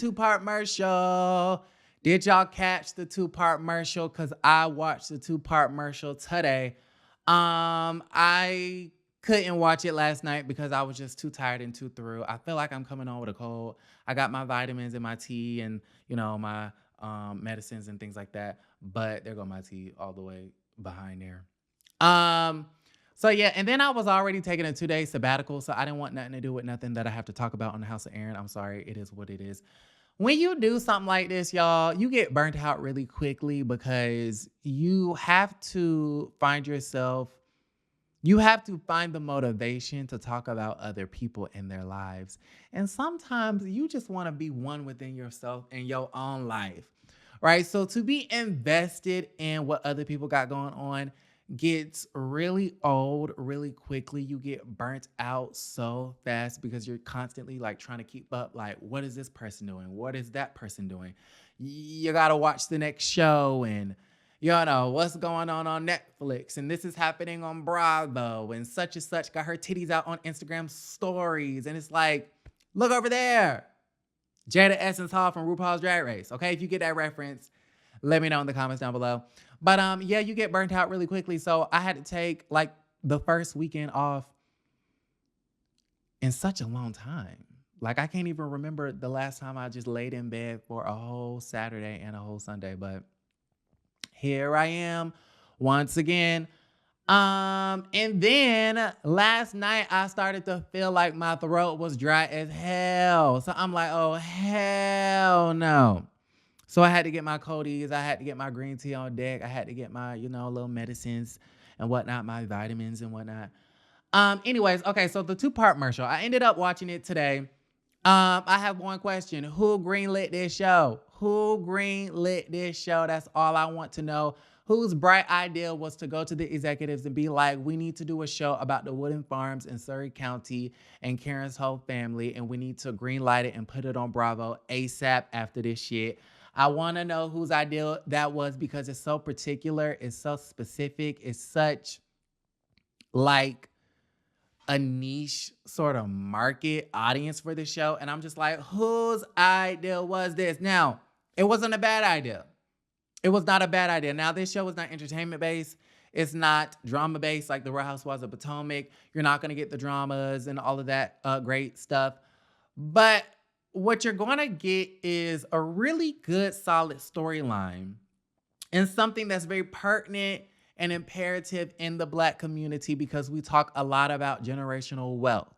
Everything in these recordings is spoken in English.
2-part commercial. Did y'all catch the 2-part commercial? Because I watched the 2-part commercial today. I couldn't watch it last night because I was just too tired and too through. I feel like I'm coming on with a cold. I got my vitamins and my tea and, my medicines and things like that. But there go my tea all the way behind there. So yeah, and then I was already taking a 2-day sabbatical, so I didn't want nothing to do with nothing that I have to talk about on the House of Aaron. I'm sorry, it is what it is. When you do something like this, y'all, you get burnt out really quickly because you have to find yourself, you have to find the motivation to talk about other people in their lives. And sometimes you just want to be one within yourself and your own life, right? So to be invested in what other people got going on gets really old really quickly. You get burnt out so fast because you're constantly like trying to keep up. Like, what is this person doing? What is that person doing? You got to watch the next show and what's going on Netflix, and this is happening on Bravo, and such got her titties out on Instagram stories. And it's like, look over there. Jada Essence Hall from RuPaul's Drag Race. Okay, if you get that reference, let me know in the comments down below. But yeah, you get burnt out really quickly. So I had to take like the first weekend off in such a long time. Like I can't even remember the last time I just laid in bed for a whole Saturday and a whole Sunday. But here I am once again. And then last night I started to feel like my throat was dry as hell. So I'm like, oh, hell no. So I had to get my Cody's, I had to get my green tea on deck, I had to get my, little medicines and whatnot, my vitamins and whatnot. Anyways, okay, so the 2-part commercial, I ended up watching it today. I have one question. Who greenlit this show? Who greenlit this show? That's all I want to know. Whose bright idea was to go to the executives and be like, we need to do a show about the Woodland Farms in Surrey County and Karen's whole family, and we need to greenlight it and put it on Bravo ASAP after this shit. I want to know whose idea that was because it's so particular. It's so specific. It's such like a niche sort of market audience for the show. And I'm just like, whose idea was this? Now, it wasn't a bad idea. It was not a bad idea. Now, this show is not entertainment-based. It's not drama-based like the Real Housewives of Potomac. You're not going to get the dramas and all of that great stuff. But what you're going to get is a really good, solid storyline and something that's very pertinent and imperative in the Black community because we talk a lot about generational wealth.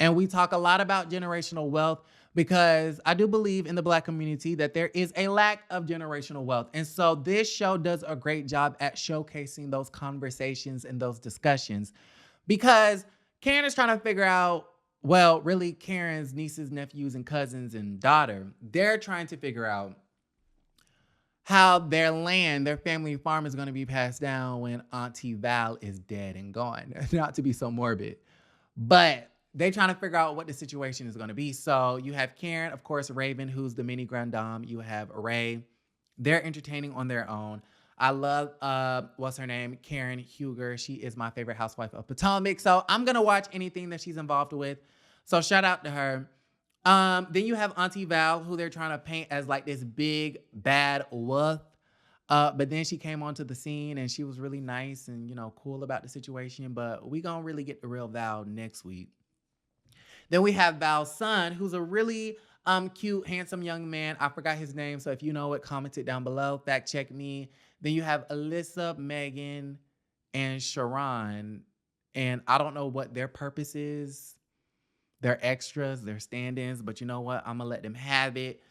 And we talk a lot about generational wealth because I do believe in the Black community that there is a lack of generational wealth. And so this show does a great job at showcasing those conversations and those discussions because Karen is trying to figure out, well, really Karen's nieces, nephews, and cousins and daughter, they're trying to figure out how their land, their family farm is going to be passed down when Auntie Val is dead and gone. Not to be so morbid, but they're trying to figure out what the situation is going to be. So you have Karen, of course, Raven, who's the mini grand dame. You have Ray. They're entertaining on their own. I love, what's her name? Karen Huger. She is my favorite housewife of Potomac. So I'm going to watch anything that she's involved with. So shout out to her. Then you have Auntie Val, who they're trying to paint as like this big, bad wolf. But then she came onto the scene and she was really nice and, cool about the situation. But we gonna really get the real Val next week. Then we have Val's son, who's a really cute, handsome young man. I forgot his name. So if you know it, comment it down below. Fact check me. Then you have Alyssa, Megan, and Sharon. And I don't know what their purpose is. They're extras, they're stand-ins, but you know what? I'm gonna let them have it.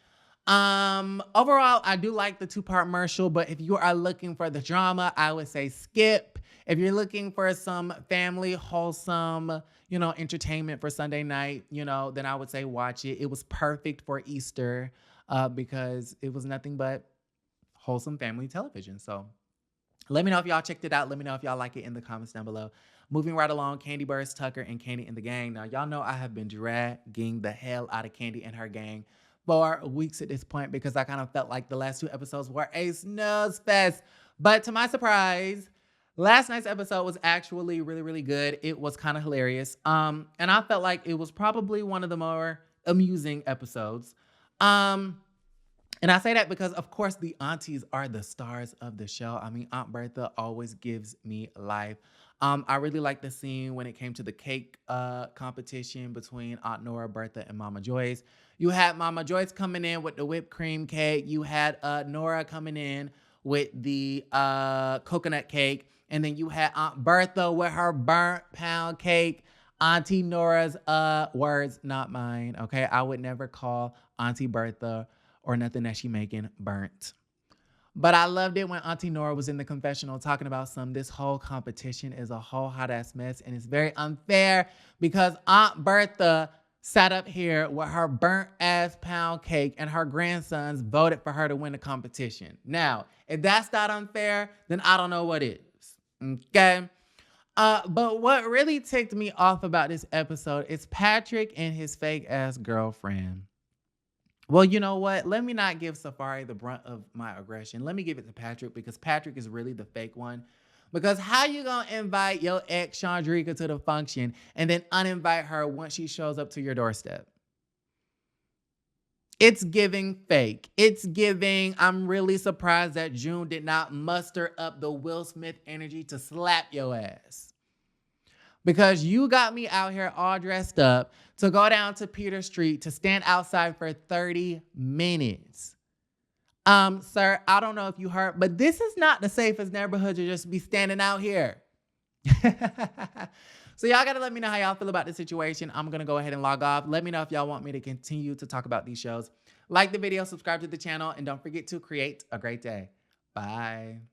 Overall, I do like the 2-part commercial, but if you are looking for the drama, I would say skip. If you're looking for some family, wholesome, entertainment for Sunday night, then I would say watch it. It was perfect for Easter because it was nothing but wholesome family television. So let me know if y'all checked it out. Let me know if y'all like it in the comments down below. Moving right along, Kandi Burruss Tucker and Kandi and the gang. Now, y'all know I have been dragging the hell out of Kandi and her gang for weeks at this point because I kind of felt like the last 2 episodes were a snooze fest. But to my surprise, last night's episode was actually really, really good. It was kind of hilarious. And I felt like it was probably one of the more amusing episodes. Um, and I say that because, of course, the aunties are the stars of the show. I mean, Aunt Bertha always gives me life. I really like the scene when it came to the cake competition between Aunt Nora, Bertha, and Mama Joyce. You had Mama Joyce coming in with the whipped cream cake. You had Nora coming in with the coconut cake. And then you had Aunt Bertha with her burnt pound cake. Auntie Nora's words, not mine. Okay. I would never call Auntie Bertha or nothing that she making burnt. But I loved it when Auntie Nora was in the confessional talking about this whole competition is a whole hot ass mess. And it's very unfair because Aunt Bertha sat up here with her burnt ass pound cake and her grandsons voted for her to win the competition. Now, if that's not unfair, then I don't know what is. Okay. But what really ticked me off about this episode is Patrick and his fake ass girlfriend. Well, you know what? Let me not give Safari the brunt of my aggression. Let me give it to Patrick because Patrick is really the fake one. Because how you gonna invite your ex Chandrika to the function and then uninvite her once she shows up to your doorstep? It's giving fake. It's giving. I'm really surprised that June did not muster up the Will Smith energy to slap your ass. Because you got me out here all dressed up to go down to Peter Street to stand outside for 30 minutes. Sir, I don't know if you heard, but this is not the safest neighborhood to just be standing out here. So y'all gotta let me know how y'all feel about the situation. I'm gonna go ahead and log off. Let me know if y'all want me to continue to talk about these shows. Like the video, subscribe to the channel, and don't forget to create a great day. Bye.